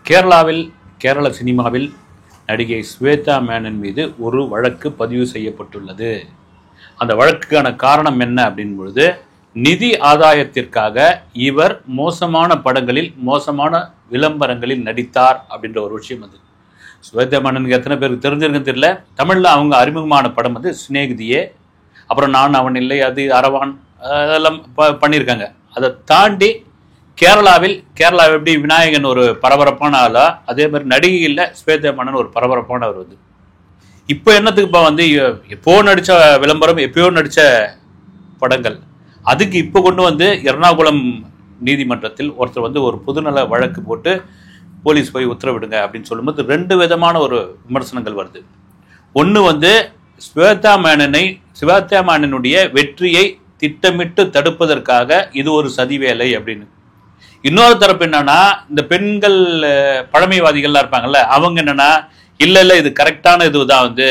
கேரள சினிமாவில் நடிகை ஸ்வேதா மேனன் மீது ஒரு வழக்கு பதிவு செய்யப்பட்டுள்ளது. அந்த வழக்குக்கான காரணம் என்ன அப்படின் பொழுது, நிதி ஆதாயத்திற்காக இவர் மோசமான படங்களில் மோசமான விளம்பரங்களில் நடித்தார் அப்படின்ற ஒரு விஷயம். அது ஸ்வேதா மேனனுக்கு எத்தனை பேருக்கு தெரிஞ்சிருக்குன்னு தெரியல. தமிழில் அவங்க அறிமுகமான படம் வந்து சிநேகிதியே, அப்புறம் நான் அவன் இல்லை, அது அரவான், அதெல்லாம் பண்ணியிருக்காங்க. அதை தாண்டி கேரளா எப்படி விநாயகன் ஒரு பரபரப்பான ஆளா, அதே மாதிரி நடிகையில் ஸ்வேதா மேனன் ஒரு பரபரப்பானவர். வந்து இப்போ என்னத்துக்கு இப்போ வந்து எப்போ நடித்த விளம்பரம், எப்பயோ நடித்த படங்கள், அதுக்கு இப்போ கொண்டு வந்து எர்ணாகுளம் நீதிமன்றத்தில் ஒருத்தர் வந்து ஒரு பொதுநல வழக்கு போட்டு போலீஸ் போய் உத்தரவிடுங்க அப்படின்னு சொல்லும்போது ரெண்டு விதமான ஒரு விமர்சனங்கள் வருது. ஒன்று வந்து ஸ்வேதா மேனனுடைய வெற்றியை திட்டமிட்டு தடுப்பதற்காக இது ஒரு சதி வேலை அப்படின்னு. இன்னொரு தரப்பு என்னன்னா, இந்த பெண்கள் பழமைவாதிகள்லாம் இருப்பாங்கல்ல, அவங்க என்னன்னா, இல்லை இது கரெக்டான இதுதான், வந்து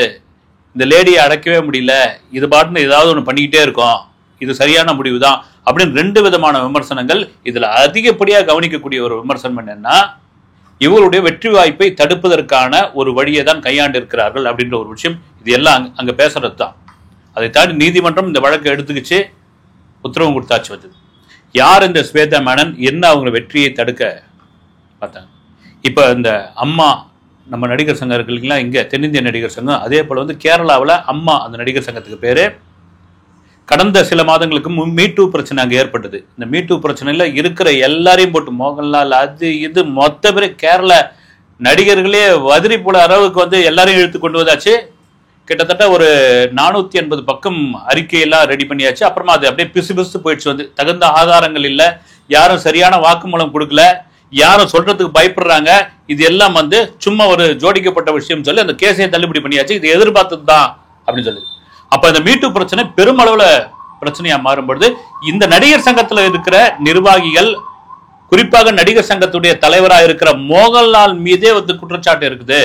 இந்த லேடியை அடக்கவே முடியல, இது பாட்டுன்னு ஏதாவது ஒன்று பண்ணிக்கிட்டே இருக்கோம், இது சரியான முடிவு தான் அப்படின்னு ரெண்டு விதமான விமர்சனங்கள். இதில் அதிகப்படியாக கவனிக்கக்கூடிய ஒரு விமர்சனம் என்னன்னா, இவருடைய வெற்றி வாய்ப்பை தடுப்பதற்கான ஒரு வழியை தான் கையாண்டு இருக்கிறார்கள் அப்படின்ற ஒரு விஷயம். இது எல்லாம் அங்கே பேசுறது தான். அதை தாண்டி நீதிமன்றம் இந்த வழக்கை எடுத்துக்கிச்சு உத்தரவு கொடுத்தாச்சு. வந்தது யார் இந்த ஸ்வேதா மேனன், என்ன அவங்க வெற்றியை தடுக்க பார்த்தாங்க. இப்போ இந்த அம்மா நம்ம நடிகர் சங்கம் இருக்குல்லைங்களா, இங்கே தென்னிந்திய நடிகர் சங்கம், அதே போல் வந்து கேரளாவில் அம்மா அந்த நடிகர் சங்கத்துக்கு பேர். கடந்த சில மாதங்களுக்கு மீட்டூ பிரச்சனை அங்கே ஏற்பட்டது. இந்த மீட்டூ பிரச்சனையில் இருக்கிற எல்லாரையும் போட்டு மோகன்லால் அது இது மொத்த பேர் கேரள நடிகர்களே வதிரி போல அளவுக்கு வந்து எல்லாரையும் இழுத்து கொண்டு வந்தாச்சு. கிட்டத்தட்ட ஒரு 480 பக்கம் அறிக்கையெல்லாம் ரெடி பண்ணியாச்சு. அப்புறமா அது அப்படியே பிசு போயிடுச்சு. வந்து தகுந்த ஆதாரங்கள் இல்லை, யாரும் சரியான வாக்குமூலம் கொடுக்கல, யாரும் சொல்றதுக்கு பயப்படுறாங்க, இது எல்லாம் வந்து சும்மா ஒரு ஜோடிக்கப்பட்ட விஷயம் சொல்லி அந்த கேஸையை தள்ளுபடி பண்ணியாச்சு. இது எதிர்பார்த்தது தான் அப்படின்னு சொல்லி. அப்ப இந்த மீட்டு பிரச்சனை பெருமளவுல பிரச்சனையா மாறும்பொழுது இந்த நடிகர் சங்கத்துல இருக்கிற நிர்வாகிகள், குறிப்பாக நடிகர் சங்கத்துடைய தலைவராக இருக்கிற மோகன்லால் மீதே வந்து குற்றச்சாட்டு இருக்குது.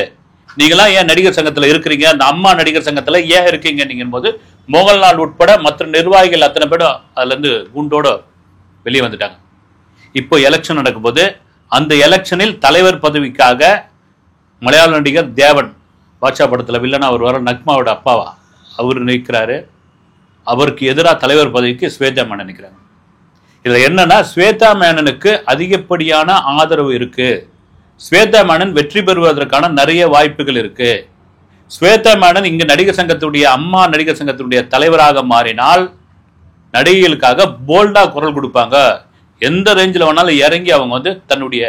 நீங்களாம் ஏன் நடிகர் சங்கத்துல இருக்கிறீங்க, அந்த அம்மா நடிகர் சங்கத்துல ஏன் இருக்கீங்க நீங்க போது மோகன்லால் உட்பட மற்ற நிர்வாகிகள் அத்தனை பேரும் அதுல இருந்து குண்டோட வெளியே வந்துட்டாங்க. இப்போ எலெக்ஷன் நடக்கும்போது அந்த எலெக்ஷனில் தலைவர் பதவிக்காக மலையாள நடிகர் தேவன் பாட்சா படத்துல வில்லனா அவர் வர நக்மாவோட அப்பாவா அவர் நிற்கிறாரு. அவருக்கு எதிராக தலைவர் பதவிக்கு ஸ்வேதா மேனன் நிற்கிறாங்க. இதுல என்னன்னா, ஸ்வேதா மேனனுக்கு அதிகப்படியான ஆதரவு இருக்கு, ஸ்வேதா மேனன் வெற்றி பெறுவதற்கான நிறைய வாய்ப்புகள் இருக்கு. ஸ்வேதா மேனன் இங்க நடிகர் சங்கத்துடைய அம்மா நடிகர் சங்கத்துடைய தலைவராக மாறினால் நடிகைகளுக்காக போல்டா குரல் கொடுப்பாங்க, எந்த ரேஞ்சில் வேணாலும் இறங்கி அவங்க வந்து தன்னுடைய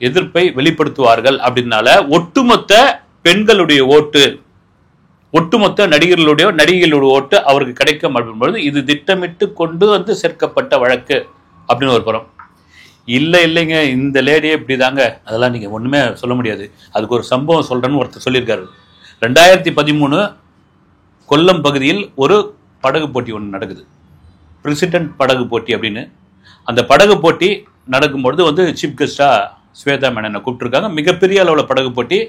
எதிர்ப்பை வெளிப்படுத்துவார்கள். அப்படின்னால ஒட்டுமொத்த பெண்களுடைய ஓட்டு, ஒட்டுமொத்த நடிகைகளுடைய ஓட்டு அவருக்கு கிடைக்கும் அப்படின்பொழுது இது திட்டமிட்டு கொண்டு வந்து சேர்க்கப்பட்ட வழக்கு அப்படின்னு ஒரு புறம். இல்லைங்க இந்த லேடியே இப்படி தாங்க, அதெல்லாம் நீங்கள் ஒன்றுமே சொல்ல முடியாது. அதுக்கு ஒரு சம்பவம் சொல்கிறேன்னு ஒருத்தர் சொல்லியிருக்காரு. 2013 கொல்லம் பகுதியில் ஒரு படகு போட்டி ஒன்று நடக்குது, பிரசிடென்ட் படகு போட்டி அப்படின்னு. அந்த படகு போட்டி நடக்கும்பொழுது வந்து சீஃப் கெஸ்டாக ஸ்வேதா மேனனை கூப்பிட்டுருக்காங்க. மிகப்பெரிய அளவில் படகு போட்டி.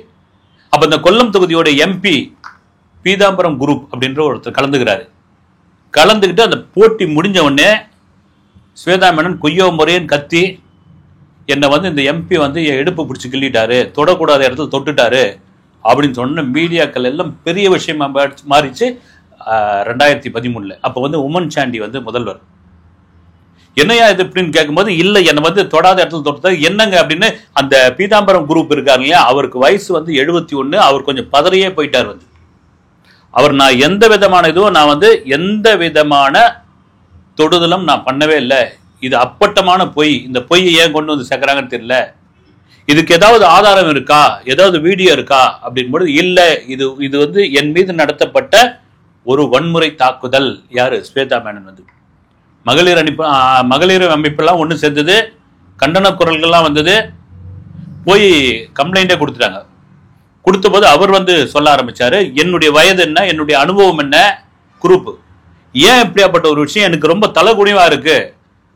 அப்போ இந்த கொல்லம் தொகுதியோட எம்பி பீதாம்பரம் குரூப் அப்படின்ற ஒருத்தர் கலந்துக்கிறாரு. கலந்துக்கிட்டு அந்த போட்டி முடிஞ்ச உடனே ஸ்வேதா மேனன் கொய்யோ முறையன்னு கத்தி என்னை வந்து இந்த எம்பி வந்து என் இடுப்பு பிடிச்சி கிள்ளிட்டாரு, தொடக்கூடாத இடத்துல தொட்டுட்டாரு அப்படின்னு சொன்ன மீடியாக்கள் எல்லாம் பெரிய விஷயமா மாறிச்சு 2013. அப்போ வந்து உமன் சாண்டி வந்து முதல்வர். என்னையா இது இப்படின்னு கேட்கும்போது, இல்லை என்னை வந்து தொடாத இடத்துல தொட்டது என்னங்க அப்படின்னு அந்த பீதாம்பரம் குரூப் இருக்காரு இல்லையா, அவருக்கு வயசு வந்து 71. அவர் கொஞ்சம் பதறியே போயிட்டார். வந்து அவர் நான் எந்த விதமான இதுவும் நான் வந்து எந்த விதமான தொடுதலும் நான் பண்ணவே இல்லை, இது அப்பட்டமான பொய், இந்த பொய்யை ஏன் கொண்டு வந்து சேர்க்குறாங்கன்னு தெரியல, இதுக்கு ஏதாவது ஆதாரம் இருக்கா, ஏதாவது வீடியோ இருக்கா அப்படின்போது இல்லை, இது வந்து என் மீது நடத்தப்பட்ட ஒரு வன்முறை தாக்குதல். யாரு? ஸ்வேதா மேனன். வந்து மகளிர் அமைப்பெல்லாம் ஒன்று சேர்ந்தது, கண்டன குரல்கள்லாம் வந்தது, போய் கம்ப்ளைண்டே கொடுத்துட்டாங்க. கொடுத்த போது அவர் வந்து சொல்ல ஆரம்பிச்சாரு, என்னுடைய வயது என்ன, என்னுடைய அனுபவம் என்ன, குரூப் ஏன் இப்படியாப்பட்ட ஒரு விஷயம் எனக்கு ரொம்ப தலைகுனிவா இருக்கு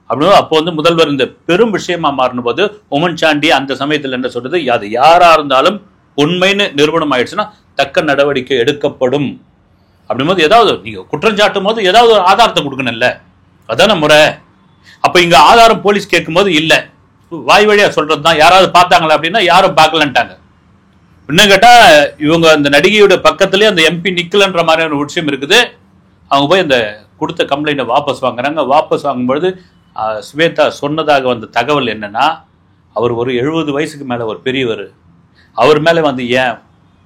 அப்படின்னு. அப்போ வந்து முதல்வர் இந்த பெரும் விஷயமா மாறின போது உமன் சாண்டி அந்த சமயத்தில் என்ன சொல்றது, அது யாரா இருந்தாலும் உண்மைன்னு நிறுவனம் ஆயிடுச்சுன்னா தக்க நடவடிக்கை எடுக்கப்படும் அப்படின்போது, ஏதாவது நீங்க குற்றம் சாட்டும் போது ஏதாவது ஒரு ஆதாரத்தை கொடுக்கணும்ல, அதான முறை. அப்ப இங்க ஆதாரம் போலீஸ் கேட்கும் போது இல்லை, வாய் வழியா சொல்றது தான். யாராவது பார்த்தாங்களா அப்படின்னா யாரும் பார்க்கலன்ட்டாங்க. இன்னும் கேட்டா இவங்க அந்த நடிகையோட பக்கத்துலயே அந்த எம்பி நிக்கலன்ற மாதிரியான ஒரு விஷயம் இருக்குது. அவங்க போய் அந்த கொடுத்த கம்ப்ளைண்ட்டை வாபஸ் வாங்குறாங்க. வாபஸ் வாங்கும்பொழுது ஸ்வேதா சொன்னதாக வந்த தகவல் என்னன்னா, அவர் ஒரு 70 வயசுக்கு மேலே ஒரு பெரியவர், அவர் மேலே வந்து ஏன்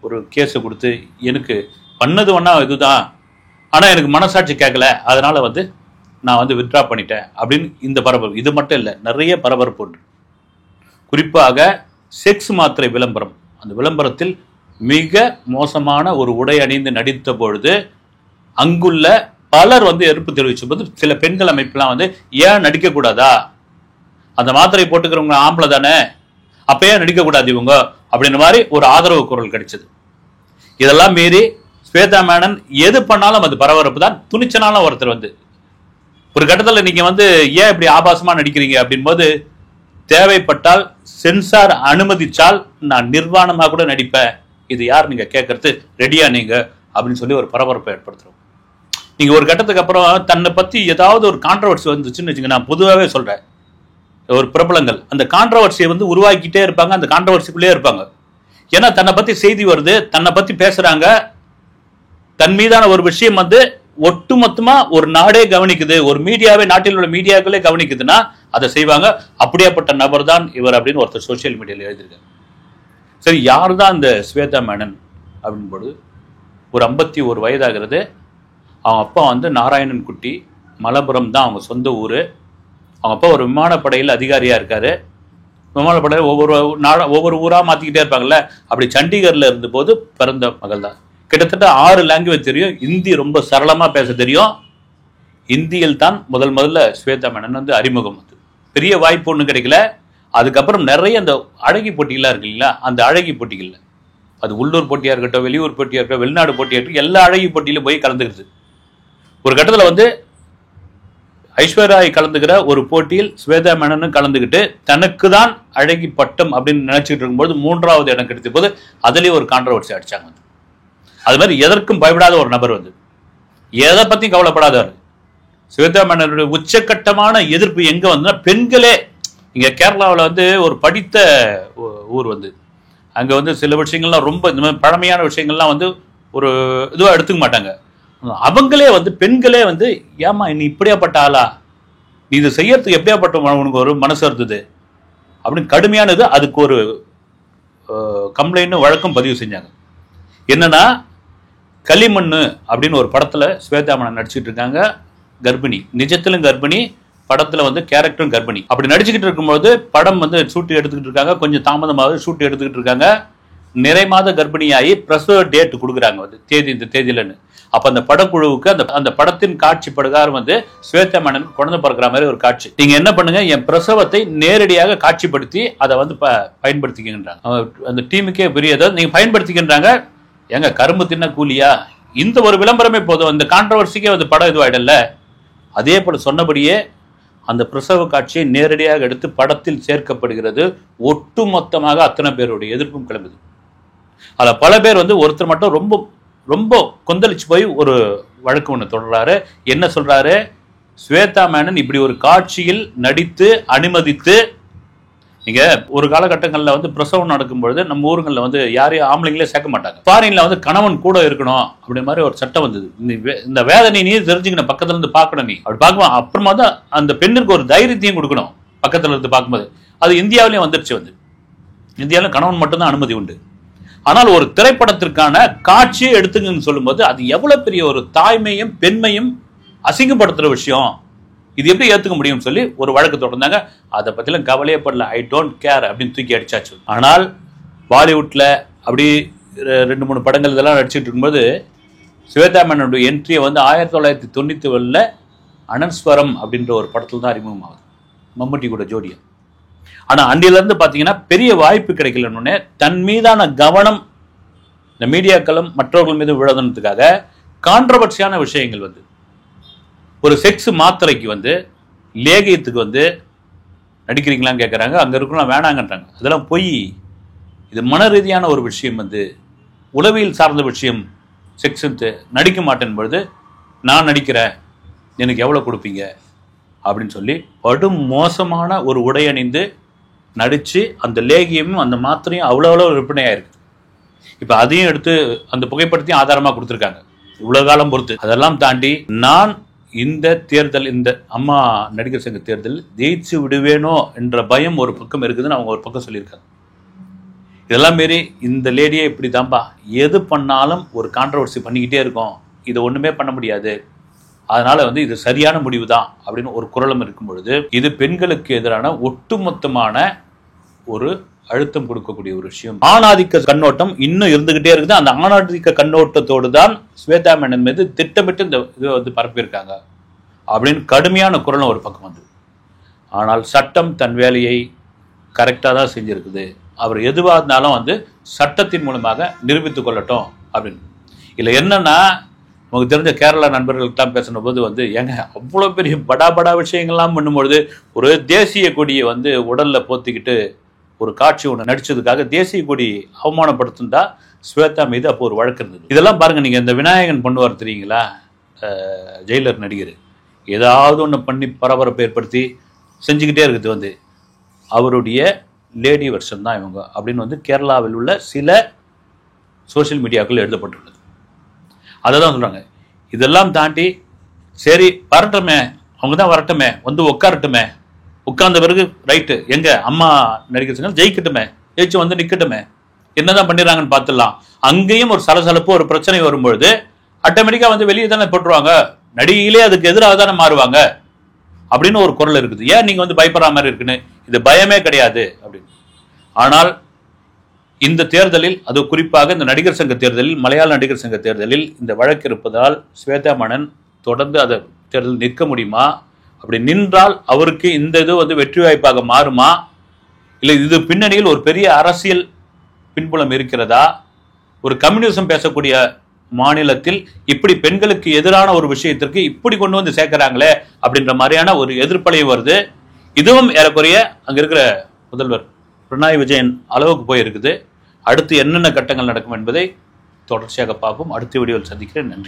ஒரு கேஸை கொடுத்து எனக்கு பண்ணது ஒன்றா இதுதான், ஆனால் எனக்கு மனசாட்சி கேட்கல, அதனால வந்து நான் வந்து வித்ட்ரா பண்ணிட்டேன் அப்படின்னு இந்த பரபரப்பு. இது மட்டும் இல்லை, நிறைய பரபரப்பு உண்டு. குறிப்பாக செக்ஸ் மாத்திரை விளம்பரம். அந்த விளம்பரத்தில் மிக மோசமான ஒரு உடை அணிந்து நடித்த பொழுது அங்குள்ள பலர் வந்து எதிர்ப்பு தெரிவிச்ச போது சில பெண்கள் அமைப்புலாம் வந்து ஏன் நடிக்கக்கூடாதா, அந்த மாத்திரை போட்டுக்கிறவங்க ஆம்பளை தானே, அப்ப ஏன் நடிக்கக்கூடாது இவங்க அப்படின்ற மாதிரி ஒரு ஆதரவு குரல் கிடைச்சது. இதெல்லாம் மீறி ஸ்வேதா மேனன் எது பண்ணாலும் அது பரபரப்பு தான். துணிச்சனால ஒருத்தர் வந்து ஒரு கட்டத்தில் நீங்க வந்து ஏன் இப்படி ஆபாசமா நடிக்கிறீங்க அப்படின் போது, தேவைப்பட்டால் சென்சார் அனுமதிச்சால் நான் நிர்வாணமா கூட நடிப்பேன், இது யார் நீங்க கேட்கறது, ரெடியா நீங்க அப்படின்னு சொல்லி ஒரு பரபரப்பை ஏற்படுத்துறோம். நீங்க ஒரு கட்டத்துக்கு அப்புறம் தன்னை பத்தி ஏதாவது ஒரு கான்ட்ரவர்சி வந்துச்சுன்னு வச்சுங்க, நான் பொதுவாகவே சொல்றேன், ஒரு பிரபலங்கள் அந்த கான்ட்ரவர்சியை வந்து உருவாக்கிட்டே இருப்பாங்க, அந்த கான்ட்ரவர்சிக்குள்ளே இருப்பாங்க. ஏன்னா தன்னை பத்தி செய்தி வருது, தன்னை பத்தி பேசுறாங்க, தன் மீதான ஒரு விஷயம் வந்து ஒட்டுமொத்தமா ஒரு நாடே கவனிக்குது, ஒரு மீடியாவே, நாட்டில் உள்ள மீடியாக்களே கவனிக்குதுன்னா அதை செய்வாங்க. அப்படியாப்பட்ட நபர் தான் இவர் அப்படின்னு ஒருத்தர் சோசியல் மீடியாவில் எழுதியிருக்காரு. சரி, யார் தான் இந்த ஸ்வேதா மேனன் அப்படின்னு போது, ஒரு 51 வயதாகிறது. அவங்க அப்பா வந்து நாராயணன் குட்டி, மலப்புரம் தான் அவங்க சொந்த ஊர். அவங்க அப்பா ஒரு விமானப்படையில் அதிகாரியாக இருக்காரு. விமானப்படையில் ஒவ்வொரு ஊராக மாற்றிக்கிட்டே இருப்பாங்கல்ல, அப்படி சண்டிகரில் இருந்தபோது பிறந்த மகள் தான். கிட்டத்தட்ட 6 லாங்குவேஜ் தெரியும். ஹிந்தி ரொம்ப சரளமாக பேச தெரியும். ஹிந்தியில் தான் முதல்ல ஸ்வேதா மேனன் வந்து அறிமுகம். வந்து பெரிய வாய்ப்பு ஒன்றும் கிடைக்கல. அதுக்கப்புறம் நிறைய அந்த அழகி போட்டிகள்லாம் இருக்கு இல்லைங்களா, அந்த அழகி போட்டிகளில், அது உள்ளூர் போட்டியாக இருக்கட்டும், வெளியூர் போட்டியாக இருக்கட்டும், வெளிநாடு போட்டியாக இருக்கட்டும், எல்லா அழகி போட்டியிலும் போய் கலந்துக்கிறது. ஒரு கட்டத்தில் வந்து ஐஸ்வர்யா கலந்துக்கிற ஒரு போட்டியில் ஸ்வேதா மேனனும் கலந்துக்கிட்டு தனக்கு தான் அழகி பட்டம் அப்படின்னு நினைச்சிட்டு இருக்கும்போது 3வது இடம் கிடைத்த போது அதுலேயே ஒரு கான்ட்ரவர்சி அடிச்சாங்க. அது மாதிரி எதற்கும் பயப்படாத ஒரு நபர் வந்து, எதை பத்தியும் கவலைப்படாதவர். ஸ்வேதா மேனனுடைய உச்சக்கட்டமான எதிர்ப்பு எங்க வந்து பெண்களே, இங்க கேரளாவில் வந்து ஒரு படித்த ஊர் வந்து, அங்க வந்து சில விஷயங்கள்லாம் ரொம்ப இந்த மாதிரி பழமையான விஷயங்கள்லாம் வந்து ஒரு இதுவாக எடுத்துக்க மாட்டாங்க. அவங்களே வந்து பெண்களே வந்து, ஏமா நீ இப்படியாப்பட்ட ஆளா, நீ இது செய்யறதுக்கு எப்படியாப்பட்ட உனக்கு ஒரு மனசு இருந்தது அப்படின்னு கடுமையானது. அதுக்கு ஒரு கம்ப்ளைண்ட் வழக்கம் பதிவு செஞ்சாங்க. என்னன்னா, களிமண்ணு அப்படின்னு ஒரு படத்துல ஸ்வேதா மேனன் நடிச்சுட்டு இருக்காங்க. கர்ப்பிணி, நிஜத்திலும் கர்ப்பிணி, படத்துல வந்து கேரக்டரும் கர்ப்பிணி. அப்படி நடிச்சுக்கிட்டு இருக்கும்போது படம் வந்து ஷூட் எடுத்துக்கிட்டு இருக்காங்க. கொஞ்சம் தாமதமாக ஷூட் எடுத்துக்கிட்டு இருக்காங்க. நிறை மாத கர்ப்பிணியாகி பிரசவ டேட் கொடுக்குறாங்க, வந்து தேதி இந்த தேதியிலன்னு. அப்ப அந்த படக்குழுவுக்கு அந்த படத்தின் காட்சி பிரகாரம் வந்து ஸ்வேதா மேனன் குழந்தை பிறக்கிற மாதிரி ஒரு காட்சி. நீங்க என்ன பண்ணுங்க, என் பிரசவத்தை நேரடியாக காட்சிப்படுத்தி அதை வந்து பயன்படுத்திக்கின்றாங்க. அந்த டீமுக்கே பெரிய நீங்க பயன்படுத்திக்கின்றாங்க. எங்க கரும்பு தின்ன கூலியா, இந்த ஒரு விளம்பரமே போதும், இந்த கான்ட்ரவர்சிக்கே வந்து படம் இதுவாயிடல. அதே போல சொன்னபடியே அந்த பிரசவ காட்சியை நேரடியாக எடுத்து படத்தில் சேர்க்கப்படுகிறது. ஒட்டுமொத்தமாக அத்தனை பேருடைய எதிர்ப்பும் கிளம்புது. அதில் பல பேர் வந்து, ஒருத்தர் மட்டும் ரொம்ப ரொம்ப கொந்தளிச்சு போய் ஒரு வழக்கு ஒன்று தொடர்றாரு. என்ன சொல்றாரு, ஸ்வேதா மேனன் இப்படி ஒரு காட்சியில் நடித்து அனுமதித்து, நீங்க ஒரு காலகட்டங்களில் வந்து பிரசவம் நடக்கும்பொழுது நம்ம ஊருங்களில் வந்து யாரையும் ஆம்பளைங்களே சேர்க்க மாட்டாங்க. ஃபாரின்ல வந்து கணவன் கூட இருக்கணும் அப்படி மாதிரி ஒரு சட்டம் வந்தது. இந்த வேதனை நீ தெரிஞ்சுக்கணும், பக்கத்துல இருந்து பார்க்கணும், நீ அப்படி பார்க்கணும். அப்புறமா தான் அந்த பெண்ணுக்கு ஒரு தைரியத்தையும் கொடுக்கணும் பக்கத்துல இருந்து பார்க்கும்போது. அது இந்தியாவிலேயும் வந்துருச்சு. வந்து இந்தியாவில் கணவன் மட்டும்தான் அனுமதி உண்டு. ஆனால் ஒரு திரைப்படத்திற்கான காட்சியை எடுத்துங்கன்னு சொல்லும்போது அது எவ்வளவு பெரிய ஒரு தாய்மையும் பெண்மையும் அசிங்கப்படுத்துற விஷயம், இது எப்படி ஏத்துக்க முடியும் சொல்லி ஒரு வழக்கு தொடர்ந்தாங்க. அதை பத்திலாம் கவலையே படல, ஐ டோன்ட் கேர் அப்படின்னு தூக்கி அடிச்சாச்சு. ஆனால் பாலிவுட்ல அப்படி 2-3 படங்கள் இதெல்லாம் நடிச்சுட்டு இருக்கும்போது ஸ்வேதா மேனனுடைய என்ட்ரியை வந்து 1997 அனஸ்வரம் அப்படின்ற ஒரு படத்துல தான் அறிமுகமாகுது, மம்முட்டி கூட ஜோடியா. ஆனா அன்றிலிருந்து பாத்தீங்கன்னா பெரிய வாய்ப்பு கிடைக்கலன்னு தன் மீதான கவனம் இந்த மீடியாக்களும் மற்றவர்கள் மீது விழுதுன்றதுக்காக கான்ட்ரவர்சியான விஷயங்கள் வந்து, ஒரு செக்ஸ் மாத்திரைக்கு வந்து லேகியத்துக்கு வந்து நடிக்கிறீங்களான்னு கேட்குறாங்க. அங்கே இருக்கலாம் வேணாங்கன்றாங்க. அதெல்லாம் பொய். இது மன ரீதியான ஒரு விஷயம், வந்து உளவியல் சார்ந்த விஷயம். செக்ஸ் நடிக்க மாட்டேன் பொழுது நான் நடிக்கிறேன், எனக்கு எவ்வளோ கொடுப்பீங்க அப்படின்னு சொல்லி படும் மோசமான ஒரு உடை அணிந்து நடித்து அந்த லேகியமும் அந்த மாத்திரையும் அவ்வளோ விற்பனையாயிருக்கு. இப்போ அதையும் எடுத்து அந்த புகைப்படத்தையும் ஆதாரமாக கொடுத்துருக்காங்க இவ்வளோ காலம் பொறுத்து. அதெல்லாம் தாண்டி நான் இந்த தேர்தல், இந்த அம்மா நடிகர் சங்க தேர்தல் ஜெயிச்சு விடுவேனோ என்ற பயம் ஒரு பக்கம் இருக்குதுன்னு அவங்க ஒரு பக்கம் சொல்லியிருக்காங்க. இதெல்லாம் மாரி இந்த லேடியே இப்படி தான்பா, எது பண்ணாலும் ஒரு கான்ட்ரவர்சி பண்ணிக்கிட்டே இருக்கும், இதை ஒன்றுமே பண்ண முடியாது, அதனால இது சரியான முடிவு தான் அப்படின்னு ஒரு குரலும் இருக்கும் பொழுது, இது பெண்களுக்கு எதிரான ஒட்டுமொத்தமான ஒரு அழுத்தம் கொடுக்கக்கூடிய ஒரு விஷயம். ஆணாதிக்க கண்ணோட்டம் இன்னும் இருந்துகிட்டே இருக்குது. அந்த ஆணாதிக்க கண்ணோட்டத்தோடு தான் ஸ்வேதா மேனன் மீது திட்டமிட்டு இந்த இதை பரப்பியிருக்காங்க அப்படின்னு கடுமையான குரலும் ஒரு பக்கம் வந்து. ஆனால் சட்டம் தன் வேலையை கரெக்டாக தான் செஞ்சிருக்குது. அவர் எதுவாக இருந்தாலும் சட்டத்தின் மூலமாக நிரூபித்துக் கொள்ளட்டும் அப்படின்னு. இல்லை என்னன்னா, நமக்கு தெரிஞ்ச கேரளா நண்பர்கள்லாம் பேசின போது ஏங்க அவ்வளோ பெரிய படா விஷயங்கள்லாம் பண்ணும்பொழுது ஒரு தேசிய கொடியை உடலில் போத்திக்கிட்டு ஒரு காட்சி ஒன்று நடிச்சதுக்காக தேசிய கொடி அவமானப்படுத்திருந்தா ஸ்வேதா மீது அப்போ ஒரு வழக்கு இருந்தது. இதெல்லாம் பாருங்கள், நீங்கள் இந்த விநாயகன் பண்ணுவார் தெரியுங்களா, ஜெயிலர் நடிகர், ஏதாவது ஒன்று பண்ணி பரபரப்பை ஏற்படுத்தி செஞ்சுக்கிட்டே இருக்குது. அவருடைய லேடி வெர்ஷன் தான் இவங்க அப்படின்னு கேரளாவில் உள்ள சில சோசியல் மீடியாக்கள் எழுதப்பட்டுள்ளது. அதை தான் சொல்கிறாங்க. இதெல்லாம் தாண்டி சரி வரட்டுமே, அவங்க தான் வரட்டுமே, உட்காரட்டுமே, உட்கார்ந்த பிறகு ரைட்டு, எங்க அம்மா நடிகர் சங்கம் ஜெயிக்கட்டுமே, ஜெயிச்சு நிற்கட்டுமே, என்னதான் பண்ணிடுறாங்கன்னு பார்த்துடலாம். அங்கேயும் ஒரு சலசலப்பு, ஒரு பிரச்சனை வரும்பொழுது ஆட்டோமேட்டிக்காக வெளியே தானே போட்டுருவாங்க, நடிகையிலே அதுக்கு எதிராக தானே மாறுவாங்க அப்படின்னு ஒரு குரல் இருக்குது. ஏன் நீங்க பயப்படுற மாதிரி இருக்குன்னு, இது பயமே கிடையாது அப்படின்னு. ஆனால் இந்த தேர்தலில், அது குறிப்பாக இந்த நடிகர் சங்க தேர்தலில், மலையாள நடிகர் சங்க தேர்தலில் இந்த வழக்கு இருப்பதால் ஸ்வேதா மேனன் தொடர்ந்து அதை தேர்தலில் நிற்க முடியுமா? அப்படி நின்றால் அவருக்கு இந்த இது வெற்றி வாய்ப்பாக மாறுமா? இல்லை இது பின்னணியில் ஒரு பெரிய அரசியல் பின்புலம் இருக்கிறதா? ஒரு கம்யூனிசம் பேசக்கூடிய மாநிலத்தில் இப்படி பெண்களுக்கு எதிரான ஒரு விஷயத்திற்கு இப்படி கொண்டு சேர்க்கிறாங்களே அப்படின்ற மாதிரியான ஒரு எதிர்ப்பலையும் வருது. இதுவும் ஏறக்குறைய அங்க இருக்கிற முதல்வர் பினராயி விஜயன் அளவுக்கு போயிருக்குது. அடுத்து என்னென்ன கட்டங்கள் நடக்கும் என்பதை தொடர்ச்சியாக பார்ப்போம். அடுத்த வீடியோவில் சந்திக்கிறேன். நன்றி.